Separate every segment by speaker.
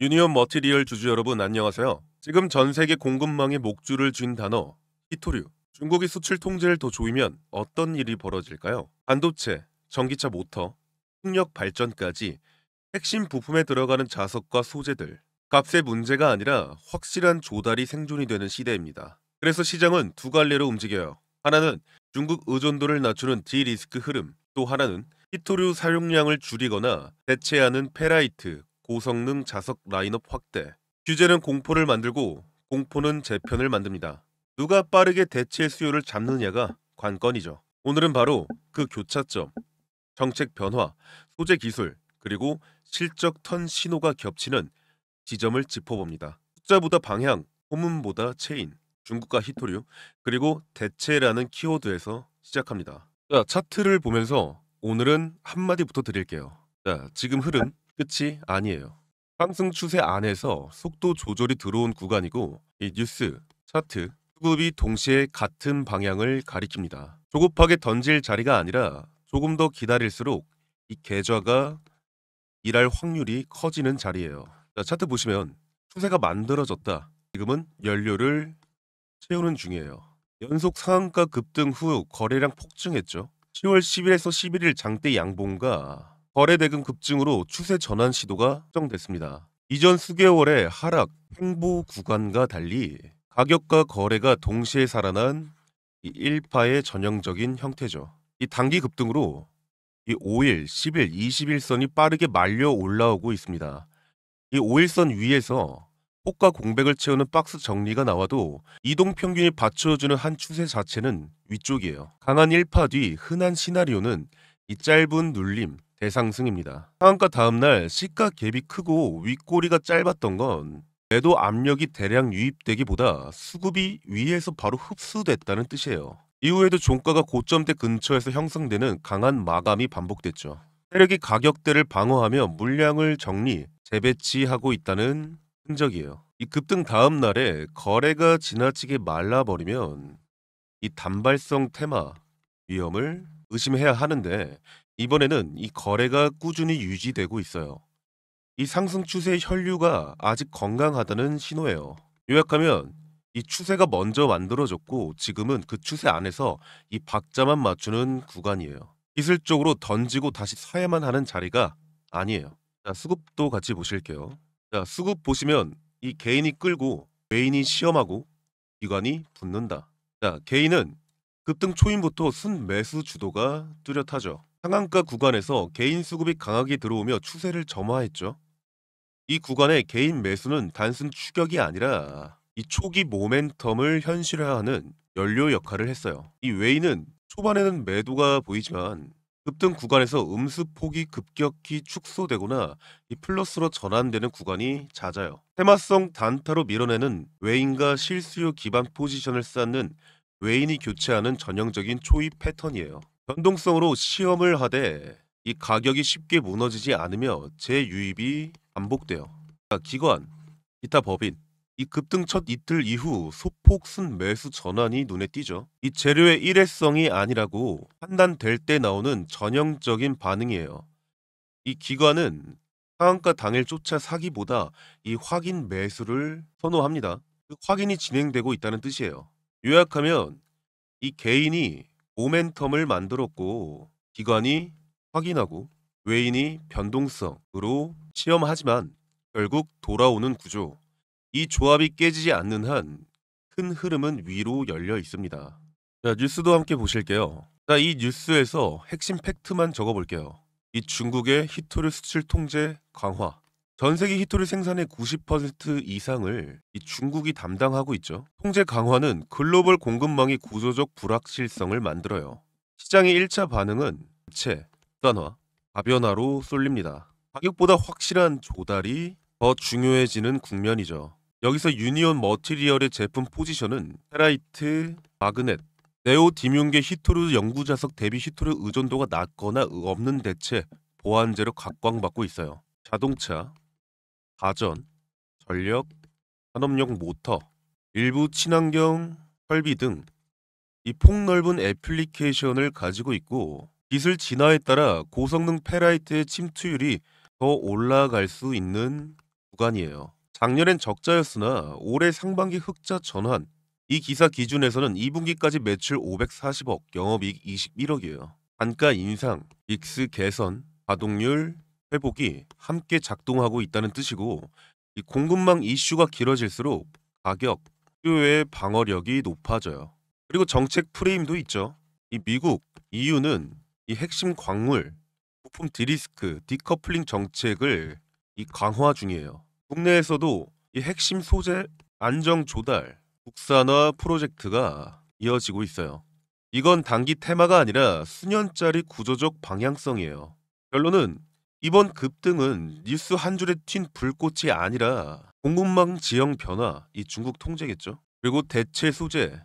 Speaker 1: 유니온 머티리얼 주주 여러분 안녕하세요. 지금 전 세계 공급망의 목줄을 쥔 단어 히토류. 중국이 수출 통제를 더 조이면 어떤 일이 벌어질까요? 반도체, 전기차 모터, 풍력 발전까지 핵심 부품에 들어가는 자석과 소재들. 값의 문제가 아니라 확실한 조달이 생존이 되는 시대입니다. 그래서 시장은 두 갈래로 움직여요. 하나는 중국 의존도를 낮추는 디리스크 흐름, 또 하나는 히토류 사용량을 줄이거나 대체하는 페라이트, 고성능 자석 라인업 확대. 규제는 공포를 만들고 공포는 재편을 만듭니다. 누가 빠르게 대체 수요를 잡느냐가 관건이죠. 오늘은 바로 그 교차점, 정책 변화, 소재 기술, 그리고 실적 턴 신호가 겹치는 지점을 짚어봅니다. 숫자보다 방향, 호문보다 체인, 중국과 히토류, 그리고 대체라는 키워드에서 시작합니다. 자, 차트를 보면서 오늘은 한마디부터 드릴게요. 자, 지금 흐름 끝이 아니에요. 상승 추세 안에서 속도 조절이 들어온 구간이고, 이 뉴스, 차트, 수급이 동시에 같은 방향을 가리킵니다. 조급하게 던질 자리가 아니라 조금 더 기다릴수록 이 계좌가 일할 확률이 커지는 자리예요. 자, 차트 보시면 추세가 만들어졌다. 지금은 연료를 채우는 중이에요. 연속 상한가 급등 후 거래량 폭증했죠. 10월 10일에서 11일 장대 양봉과 거래 대금 급증으로 추세 전환 시도가 확정됐습니다. 이전 수개월의 하락 횡보 구간과 달리 가격과 거래가 동시에 살아난 이 1파의 전형적인 형태죠. 이 단기 급등으로 이 5일, 10일, 21선이 빠르게 말려 올라오고 있습니다. 이 5일선 위에서 호가 공백을 채우는 박스 정리가 나와도 이동 평균이 받쳐주는 한 추세 자체는 위쪽이에요. 강한 1파 뒤 흔한 시나리오는 이 짧은 눌림, 대상승입니다. 상한가 다음날 시가 갭이 크고 윗꼬리가 짧았던 건 매도 압력이 대량 유입되기보다 수급이 위에서 바로 흡수됐다는 뜻이에요. 이후에도 종가가 고점대 근처에서 형성되는 강한 마감이 반복됐죠. 세력이 가격대를 방어하며 물량을 정리, 재배치하고 있다는 흔적이에요. 이 급등 다음 날에 거래가 지나치게 말라버리면 이 단발성 테마 위험을 의심해야 하는데, 이번에는 이 거래가 꾸준히 유지되고 있어요. 이 상승 추세의 혈류가 아직 건강하다는 신호예요. 요약하면 이 추세가 먼저 만들어졌고 지금은 그 추세 안에서 이 박자만 맞추는 구간이에요. 기술적으로 던지고 다시 사야만 하는 자리가 아니에요. 자, 수급도 같이 보실게요. 자, 수급 보시면 이 개인이 끌고 외인이 시험하고 기관이 붙는다. 자, 개인은 급등 초임부터 순매수 주도가 뚜렷하죠. 상한가 구간에서 개인 수급이 강하게 들어오며 추세를 점화했죠. 이 구간의 개인 매수는 단순 추격이 아니라 이 초기 모멘텀을 현실화하는 연료 역할을 했어요. 이 외인은 초반에는 매도가 보이지만 급등 구간에서 음수폭이 급격히 축소되거나 이 플러스로 전환되는 구간이 잦아요. 테마성 단타로 밀어내는 외인과 실수요 기반 포지션을 쌓는 외인이 교체하는 전형적인 초입 패턴이에요. 변동성으로 시험을 하되 이 가격이 쉽게 무너지지 않으며 재유입이 반복돼요. 기관, 기타 법인, 이 급등 첫 이틀 이후 소폭 순매수 전환이 눈에 띄죠. 이 재료의 일회성이 아니라고 판단될 때 나오는 전형적인 반응이에요. 이 기관은 상한가 당일 쫓아 사기보다 이 확인 매수를 선호합니다. 그 확인이 진행되고 있다는 뜻이에요. 요약하면 이 개인이 모멘텀을 만들었고 기관이 확인하고 외인이 변동성으로 시험하지만 결국 돌아오는 구조. 이 조합이 깨지지 않는 한 큰 흐름은 위로 열려 있습니다. 자, 뉴스도 함께 보실게요. 자, 이 뉴스에서 핵심 팩트만 적어볼게요. 이 중국의 히토류 수출 통제 강화. 전 세계 히토류 생산의 90% 이상을 이 중국이 담당하고 있죠. 통제 강화는 글로벌 공급망의 구조적 불확실성을 만들어요. 시장의 1차 반응은 대체, 단화, 다변화로 쏠립니다. 가격보다 확실한 조달이 더 중요해지는 국면이죠. 여기서 유니온 머티리얼의 제품 포지션은 페라이트, 마그넷, 네오디뮴계 히토류 영구자석 대비 히토류 의존도가 낮거나 없는 대체 보완제로 각광받고 있어요. 자동차, 가전, 전력, 산업용 모터, 일부 친환경 설비 등 이 폭넓은 애플리케이션을 가지고 있고, 기술 진화에 따라 고성능 페라이트의 침투율이 더 올라갈 수 있는 구간이에요. 작년엔 적자였으나 올해 상반기 흑자 전환. 이 기사 기준에서는 2분기까지 매출 540억, 영업이익 21억이에요. 단가 인상, 믹스 개선, 가동률 회복이 함께 작동하고 있다는 뜻이고, 이 공급망 이슈가 길어질수록 가격, 수요의 방어력이 높아져요. 그리고 정책 프레임도 있죠. 이 미국, EU는 이 핵심 광물, 부품 디리스크, 디커플링 정책을 이 강화 중이에요. 국내에서도 이 핵심 소재 안정 조달, 국산화 프로젝트가 이어지고 있어요. 이건 단기 테마가 아니라 수년짜리 구조적 방향성이에요. 결론은 이번 급등은 뉴스 한 줄에 튄 불꽃이 아니라 공급망 지형 변화, 이 중국 통제겠죠. 그리고 대체 소재,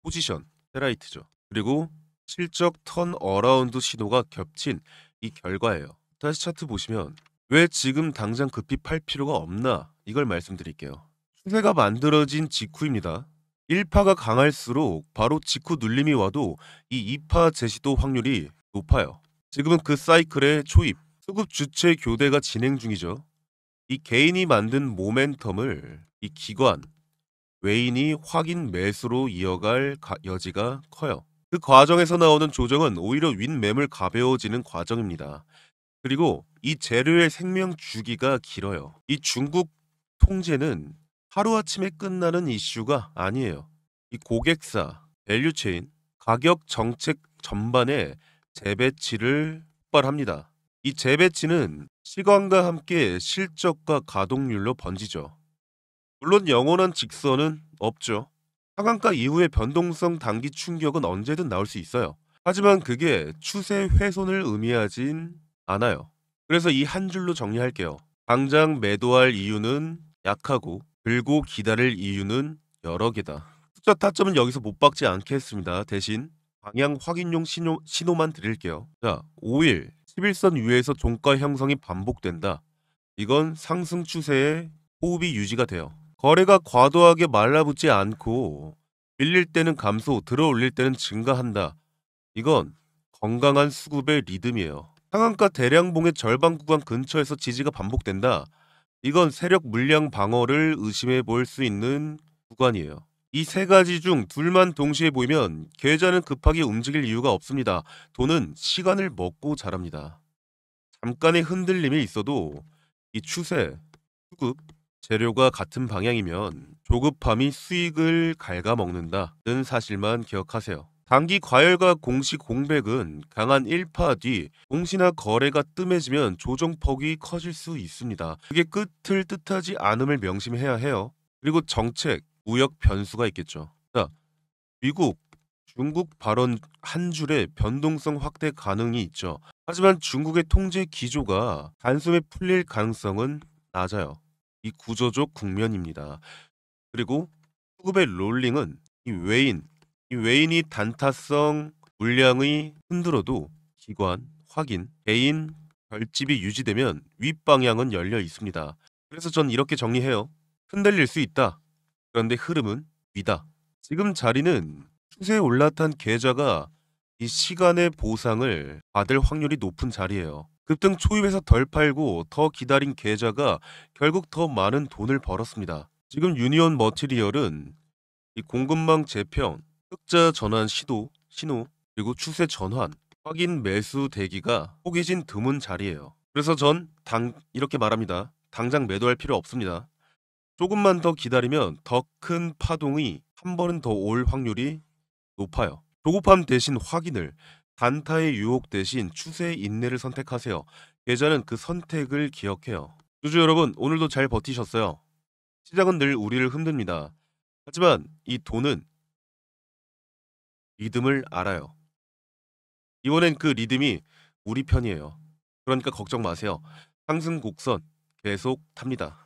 Speaker 1: 포지션, 헤라이트죠. 그리고 실적 턴 어라운드 신호가 겹친 이 결과예요. 다시 차트 보시면 왜 지금 당장 급히 팔 필요가 없나 이걸 말씀드릴게요. 추세가 만들어진 직후입니다. 1파가 강할수록 바로 직후 눌림이 와도 이 2파 제시도 확률이 높아요. 지금은 그 사이클의 초입, 수급 주체 교대가 진행 중이죠. 이 개인이 만든 모멘텀을 이 기관, 외인이 확인 매수로 이어갈 여지가 커요. 그 과정에서 나오는 조정은 오히려 윗매물 가벼워지는 과정입니다. 그리고 이 재료의 생명 주기가 길어요. 이 중국 통제는 하루아침에 끝나는 이슈가 아니에요. 이 고객사, 밸류체인, 가격 정책 전반에 재배치를 폭발합니다. 이 재배치는 시간과 함께 실적과 가동률로 번지죠. 물론 영원한 직선은 없죠. 하강가 이후의 변동성 단기 충격은 언제든 나올 수 있어요. 하지만 그게 추세 훼손을 의미하진 않아요. 그래서 이 한 줄로 정리할게요. 당장 매도할 이유는 약하고 들고 기다릴 이유는 여러 개다. 숫자 타점은 여기서 못 박지 않겠습니다. 대신 방향 확인용 신호만 드릴게요. 자, 5일 11선 위에서 종가 형성이 반복된다. 이건 상승 추세의 호흡이 유지가 돼요. 거래가 과도하게 말라붙지 않고 밀릴 때는 감소, 들어올릴 때는 증가한다. 이건 건강한 수급의 리듬이에요. 상한가 대량봉의 절반 구간 근처에서 지지가 반복된다. 이건 세력 물량 방어를 의심해 볼 수 있는 구간이에요. 이 세 가지 중 둘만 동시에 보이면 계좌는 급하게 움직일 이유가 없습니다. 돈은 시간을 먹고 자랍니다. 잠깐의 흔들림이 있어도 이 추세, 수급, 재료가 같은 방향이면 조급함이 수익을 갉아먹는다는 사실만 기억하세요. 단기 과열과 공시 공백은 강한 1파 뒤 공시나 거래가 뜸해지면 조정폭이 커질 수 있습니다. 그게 끝을 뜻하지 않음을 명심해야 해요. 그리고 정책, 무역 변수가 있겠죠. 자, 미국, 중국 발언 한 줄에 변동성 확대 가능이 있죠. 하지만 중국의 통제 기조가 단숨에 풀릴 가능성은 낮아요. 이 구조적 국면입니다. 그리고 수급의 롤링은 이 외인이 단타성 물량의 흔들어도 기관, 확인, 개인 결집이 유지되면 윗방향은 열려 있습니다. 그래서 전 이렇게 정리해요. 흔들릴 수 있다. 그런데 흐름은 위다. 지금 자리는 추세에 올라탄 계좌가 이 시간의 보상을 받을 확률이 높은 자리예요. 급등 초입에서 덜 팔고 더 기다린 계좌가 결국 더 많은 돈을 벌었습니다. 지금 유니온 머티리얼은 이 공급망 재평, 흑자 전환 신호, 그리고 추세 전환, 확인 매수 대기가 포개진 드문 자리예요. 그래서 전 이렇게 말합니다. 당장 매도할 필요 없습니다. 조금만 더 기다리면 더 큰 파동이 한 번은 더 올 확률이 높아요. 조급함 대신 확인을, 단타의 유혹 대신 추세의 인내를 선택하세요. 계좌는 그 선택을 기억해요. 주주 여러분, 오늘도 잘 버티셨어요. 시장은 늘 우리를 흔듭니다. 하지만 이 돈은 리듬을 알아요. 이번엔 그 리듬이 우리 편이에요. 그러니까 걱정 마세요. 상승 곡선 계속 탑니다.